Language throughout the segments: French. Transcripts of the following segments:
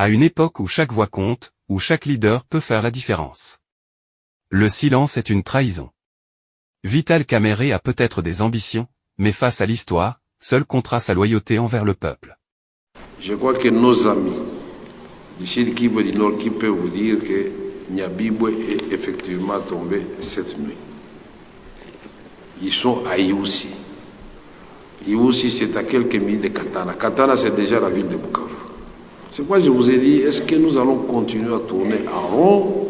À une époque où chaque voix compte, où chaque leader peut faire la différence. Le silence est une trahison. Vital Kamerhe a peut-être des ambitions, mais face à l'histoire, seul comptera sa loyauté envers le peuple. Je crois que nos amis du Sud Kivu du Nord qui peuvent vous dire que Nyabibwe est effectivement tombé cette nuit. Ils sont à Iwusi. Iwusi, c'est à quelques minutes de Katana. Katana, c'est déjà la ville de Bukavu. C'est pourquoi je vous ai dit, est-ce que nous allons continuer à tourner en rond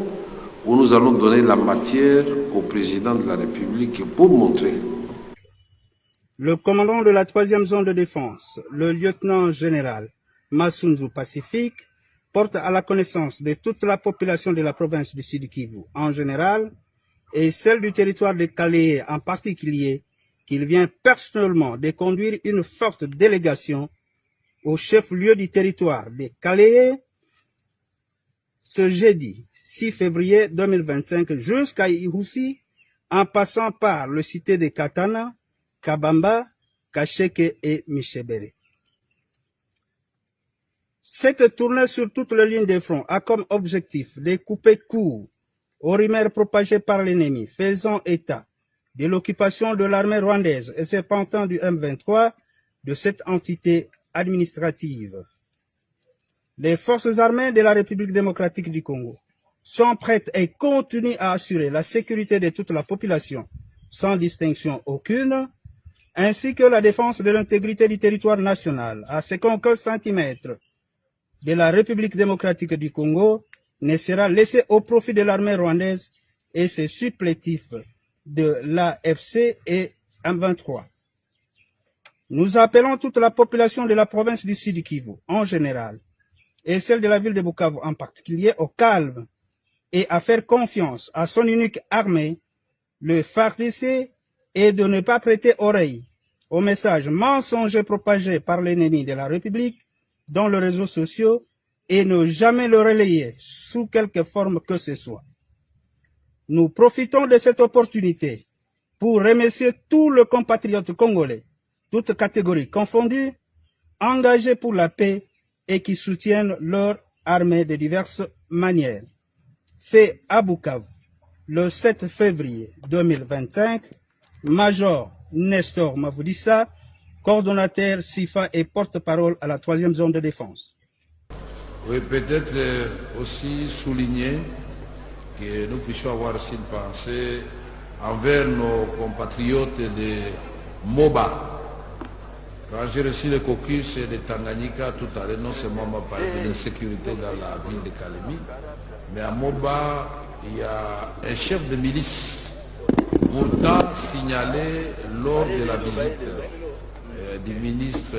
ou nous allons donner la matière au président de la République pour montrer. Le commandant de la 3e zone de défense, le lieutenant-général Masunzu Pacifique, porte à la connaissance de toute la population de la province du Sud Kivu en général et celle du territoire de Kalehe en particulier, qu'il vient personnellement de conduire une forte délégation au chef-lieu du territoire de Kalehe ce jeudi 6 février 2025 jusqu'à Iwusi, en passant par le cité de Katana, Kabamba, Kasheke et Michebere. Cette tournée sur toute la ligne de front a comme objectif de couper court aux rumeurs propagées par l'ennemi faisant état de l'occupation de l'armée rwandaise et ses pantins du M23 de cette entité administrative. Les forces armées de la République démocratique du Congo sont prêtes et continuent à assurer la sécurité de toute la population, sans distinction aucune, ainsi que la défense de l'intégrité du territoire national, à ce qu'aucun centimètre de la République démocratique du Congo ne sera laissé au profit de l'armée rwandaise et ses supplétifs de l'AFC et M23. Nous appelons toute la population de la province du Sud Kivu en général et celle de la ville de Bukavu en particulier au calme et à faire confiance à son unique armée, le FARDC, et de ne pas prêter oreille aux messages mensongers propagés par l'ennemi de la République dans les réseaux sociaux et ne jamais le relayer sous quelque forme que ce soit. Nous profitons de cette opportunité pour remercier tous les compatriotes congolais, toutes catégories confondues, engagés pour la paix et qui soutiennent leur armée de diverses manières. Fait à Bukavu, le 7 février 2025, Major Nestor Mavudissa, coordonnateur SIFA et porte-parole à la 3e zone de défense. Oui, peut-être aussi souligner que nous puissions avoir aussi une pensée envers nos compatriotes de MOBA. Quand j'ai reçu le caucus de Tanganyika tout à l'heure, non seulement on m'a parlé de l'insécurité dans la ville de Kalemi, mais à MOBA, il y a un chef de milice pourtant signalé lors de la visite du ministre,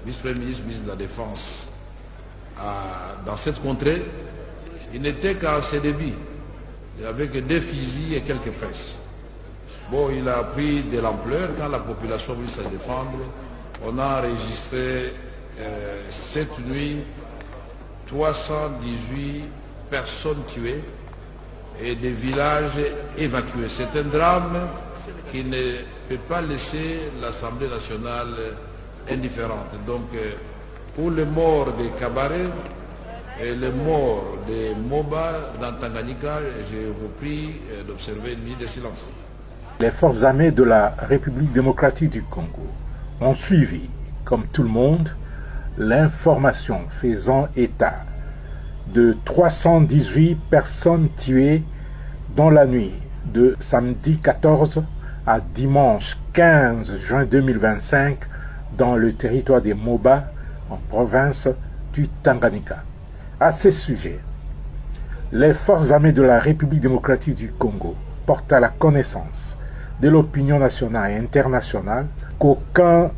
vice-premier ministre, ministre de la Défense dans cette contrée. Il n'était qu'à ses débuts. Il n'y avait que 2 fusils et quelques fesses. Bon, il a pris de l'ampleur quand la population voulait se défendre. On a enregistré cette nuit 318 personnes tuées et des villages évacués. C'est un drame qui ne peut pas laisser l'Assemblée nationale indifférente. Donc, pour les morts de Kabaré et les morts de Moba dans Tanganyika, je vous prie d'observer une minute de silence. Les forces armées de la République démocratique du Congo ont suivi, comme tout le monde, l'information faisant état de 318 personnes tuées dans la nuit de samedi 14 à dimanche 15 juin 2025 dans le territoire des Moba en province du Tanganyika. À ce sujet, les forces armées de la République démocratique du Congo portent à la connaissance de l'opinion nationale et internationale qu'aucun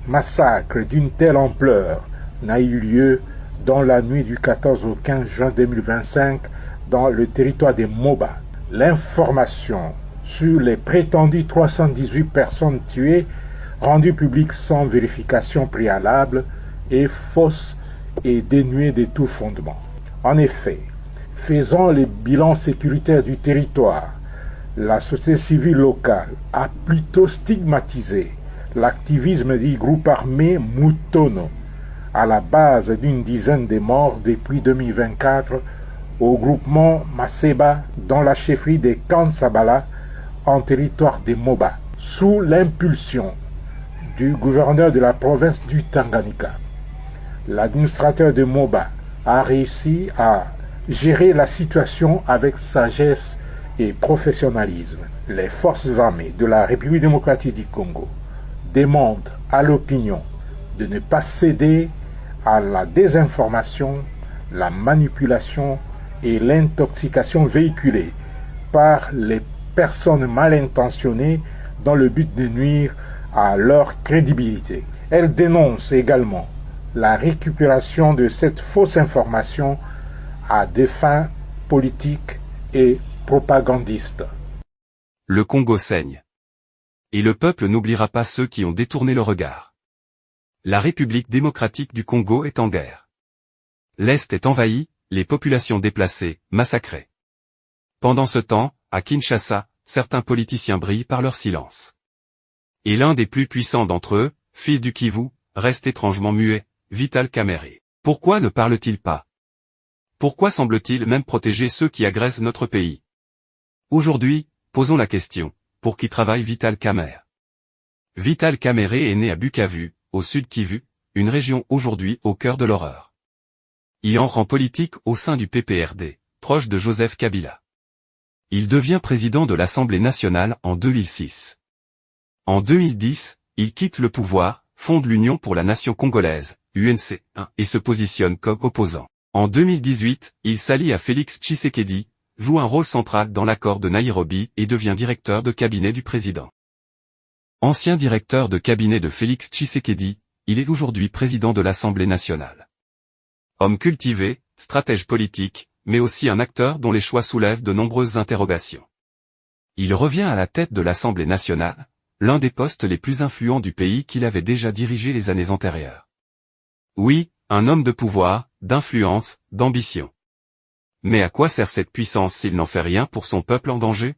massacre d'une telle ampleur n'a eu lieu dans la nuit du 14 au 15 juin 2025 dans le territoire des Moba. L'information sur les prétendues 318 personnes tuées, rendue publique sans vérification préalable, est fausse et dénuée de tout fondement. En effet, faisant le bilan sécuritaire du territoire, la société civile locale a plutôt stigmatisé l'activisme du groupe armé Mutono, à la base d'une dizaine de morts depuis 2024 au groupement Maseba dans la chefferie de Kansabala en territoire de Moba, sous l'impulsion du gouverneur de la province du Tanganyika. L'administrateur de Moba a réussi à gérer la situation avec sagesse et professionnalisme. Les forces armées de la République démocratique du Congo demandent à l'opinion de ne pas céder à la désinformation, la manipulation et l'intoxication véhiculée par les personnes mal intentionnées dans le but de nuire à leur crédibilité. Elle dénonce également la récupération de cette fausse information à des fins politiques et propagandistes. Le Congo saigne. Et le peuple n'oubliera pas ceux qui ont détourné le regard. La République démocratique du Congo est en guerre. L'Est est envahi, les populations déplacées, massacrées. Pendant ce temps, à Kinshasa, certains politiciens brillent par leur silence. Et l'un des plus puissants d'entre eux, fils du Kivu, reste étrangement muet, Vital Kamerhe. Pourquoi ne parle-t-il pas? Pourquoi semble-t-il même protéger ceux qui agressent notre pays? Aujourd'hui, posons la question, pour qui travaille Vital Kamerhe? Vital Kamerhe est né à Bukavu, au sud Kivu, une région aujourd'hui au cœur de l'horreur. Il entre en politique au sein du PPRD, proche de Joseph Kabila. Il devient président de l'Assemblée nationale en 2006. En 2010, il quitte le pouvoir, fonde l'Union pour la nation congolaise, UNC, et se positionne comme opposant. En 2018, il s'allie à Félix Tshisekedi, joue un rôle central dans l'accord de Nairobi et devient directeur de cabinet du président. Ancien directeur de cabinet de Félix Tshisekedi, il est aujourd'hui président de l'Assemblée nationale. Homme cultivé, stratège politique, mais aussi un acteur dont les choix soulèvent de nombreuses interrogations. Il revient à la tête de l'Assemblée nationale, l'un des postes les plus influents du pays qu'il avait déjà dirigé les années antérieures. Oui, un homme de pouvoir, d'influence, d'ambition. Mais à quoi sert cette puissance s'il n'en fait rien pour son peuple en danger?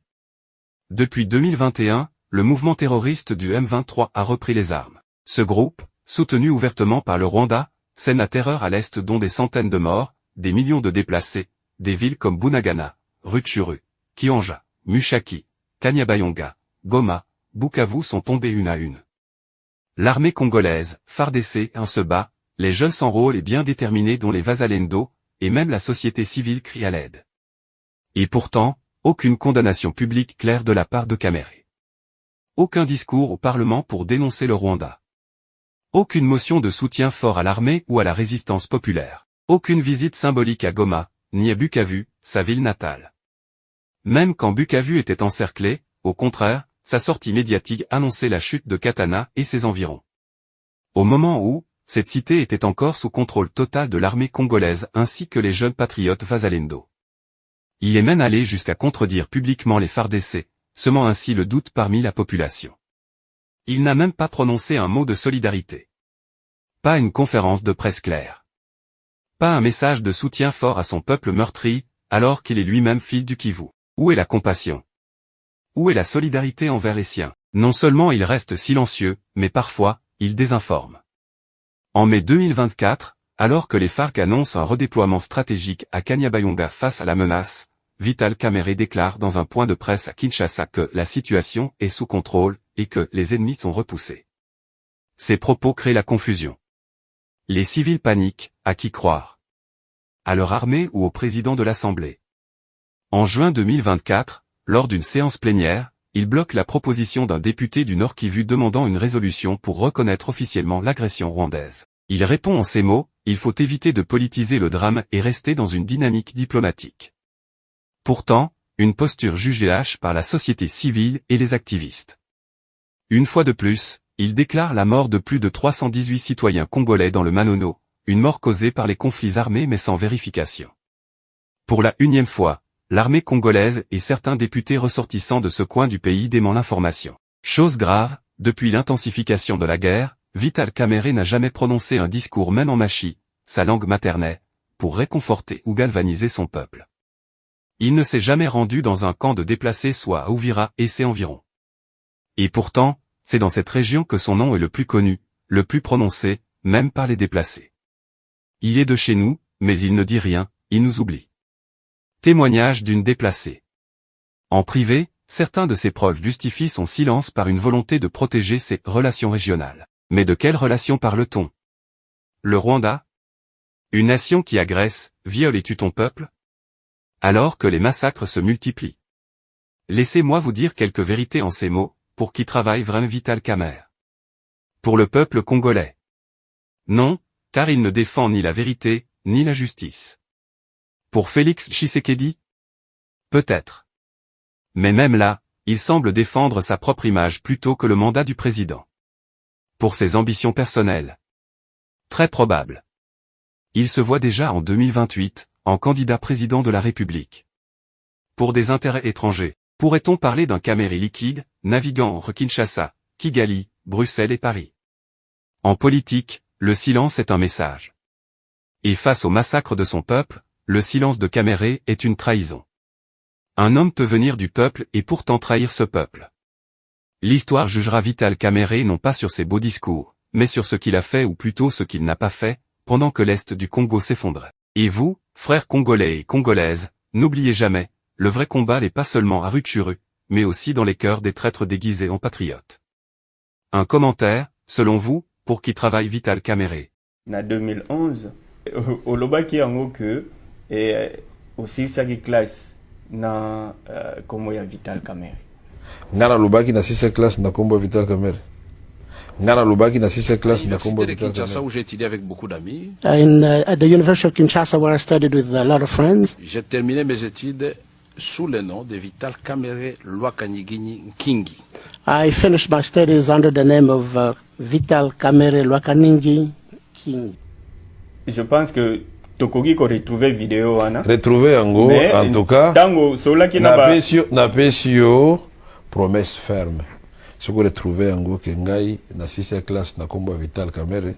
Depuis 2021, le mouvement terroriste du M23 a repris les armes. Ce groupe, soutenu ouvertement par le Rwanda, sème la terreur à l'Est dont des centaines de morts, des millions de déplacés, des villes comme Bunagana, Rutshuru, Kiwanja, Mushaki, Kanyabayonga, Goma, Bukavu sont tombées une à une. L'armée congolaise, FARDC, se bat, les jeunes s'enrôlent et bien déterminés dont les Wazalendo, et même la société civile crie à l'aide. Et pourtant, aucune condamnation publique claire de la part de Kamerhe. Aucun discours au Parlement pour dénoncer le Rwanda. Aucune motion de soutien fort à l'armée ou à la résistance populaire. Aucune visite symbolique à Goma, ni à Bukavu, sa ville natale. Même quand Bukavu était encerclé, au contraire, sa sortie médiatique annonçait la chute de Katana et ses environs. Au moment où, cette cité était encore sous contrôle total de l'armée congolaise ainsi que les jeunes patriotes Wazalendo. Il est même allé jusqu'à contredire publiquement les FARDC, semant ainsi le doute parmi la population. Il n'a même pas prononcé un mot de solidarité. Pas une conférence de presse claire. Pas un message de soutien fort à son peuple meurtri, alors qu'il est lui-même fils du Kivu. Où est la compassion? Où est la solidarité envers les siens? Non seulement il reste silencieux, mais parfois, il désinforme. En mai 2024, alors que les FARC annoncent un redéploiement stratégique à Kanyabayonga face à la menace, Vital Kamerhe déclare dans un point de presse à Kinshasa que la situation est sous contrôle et que les ennemis sont repoussés. Ces propos créent la confusion. Les civils paniquent, à qui croire? À leur armée ou au président de l'Assemblée? En juin 2024, lors d'une séance plénière, il bloque la proposition d'un député du Nord Kivu demandant une résolution pour reconnaître officiellement l'agression rwandaise. Il répond en ces mots, il faut éviter de politiser le drame et rester dans une dynamique diplomatique. Pourtant, une posture jugée lâche par la société civile et les activistes. Une fois de plus, il déclare la mort de plus de 318 citoyens congolais dans le Manono, une mort causée par les conflits armés mais sans vérification. Pour la 1e fois, l'armée congolaise et certains députés ressortissants de ce coin du pays dément l'information. Chose grave, depuis l'intensification de la guerre, Vital Kamerhe n'a jamais prononcé un discours même en machi, sa langue maternelle, pour réconforter ou galvaniser son peuple. Il ne s'est jamais rendu dans un camp de déplacés soit à Uvira et ses environs. Et pourtant, c'est dans cette région que son nom est le plus connu, le plus prononcé, même par les déplacés. Il est de chez nous, mais il ne dit rien, il nous oublie. Témoignage d'une déplacée. En privé, certains de ses proches justifient son silence par une volonté de protéger ses relations régionales. Mais de quelles relations parle-t-on? Le Rwanda? Une nation qui agresse, viole et tue ton peuple? Alors que les massacres se multiplient. Laissez-moi vous dire quelques vérités en ces mots, pour qui travaille vraiment Vital Kamerhe. Pour le peuple congolais. Non, car il ne défend ni la vérité, ni la justice. Pour Félix Tshisekedi? Peut-être. Mais même là, il semble défendre sa propre image plutôt que le mandat du président. Pour ses ambitions personnelles. Très probable. Il se voit déjà en 2028, en candidat président de la République. Pour des intérêts étrangers, pourrait-on parler d'un Kamerhe liquide, naviguant entre Kinshasa, Kigali, Bruxelles et Paris? En politique, le silence est un message. Et face au massacre de son peuple, le silence de Kamerhe est une trahison. Un homme peut venir du peuple et pourtant trahir ce peuple. L'histoire jugera Vital Kamerhe non pas sur ses beaux discours, mais sur ce qu'il a fait ou plutôt ce qu'il n'a pas fait, pendant que l'Est du Congo s'effondrait. Et vous, frères congolais et congolaises, n'oubliez jamais, le vrai combat n'est pas seulement à Rutshuru, mais aussi dans les cœurs des traîtres déguisés en patriotes. Un commentaire, selon vous, pour qui travaille Vital Kamerhe? En 2011, olobaki yango que aussi ça qui classe na comme ya Vital Kamerhe. Ngana lobaki na 6e classe na kombo Vital Kamerhe. Ngana lobaki na 6e classe na kombo Vital Kamerhe. Où j'ai étudié avec beaucoup d'amis. At the University of Kinshasa, where I studied with a lot of friends. J'ai terminé mes études sous le nom de Vital Kamerhe Lwakanyigini Nkingi. I finished my studies under the name of Vital Kamerhe Lwakaningi King. Je pense que Tokogi ko retrouver vidéo wana. Retrouver yango, en tout cas. Tango sola ki na ba. Na pesio promesse ferme. Ce que retrouver yango ke ngai na 6e classe na kombo Vital Kamerhe.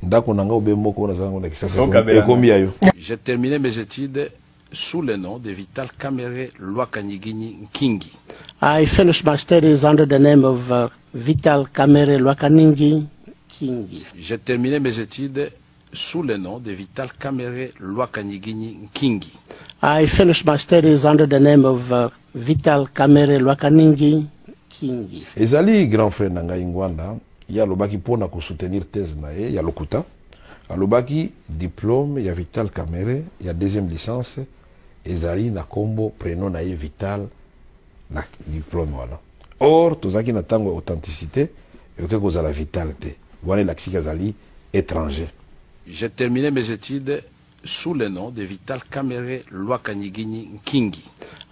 Ndako nanga obe moko na zango na kisasa. Ekomi ayo. J'ai terminé mes études sous le nom de Vital Kamerhe Lwakanyigini Nkingi. I finished my studies under the name of Vital Kamerhe Lwakaningi Kingi. J'ai terminé mes études sous le nom de Vital Kamerhe Lwakanyigini Nkingi. I finished my studies under the name of Vital Kamerhe Lwakaningi Kingi. Ezali grand frère nanga Ngwanda, ya lobaki pona ko soutenir thèse na ye ya lokuta. Alobaki diplôme ya Vital Kamerhe ya deuxième licence ezali na kombo prénom na ye Vital na diplôme wala. Or tozaki na tango authenticité et que kozala Vital te. Wana laksika zali étranger. J'ai terminé mes études sous le nom de Vital Kamerhe Lwakanyigini Nkingi.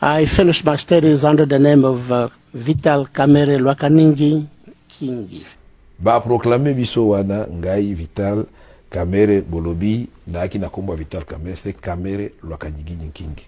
I finished my studies under the name of Vital Kamerhe Lwakaningi Kingi. Ba proclamer biso wana ngai Vital Kamerhe bolobi na aki na kombo Vital Kamerhe c'est Kamerhe Lwakanyigini Nkingi.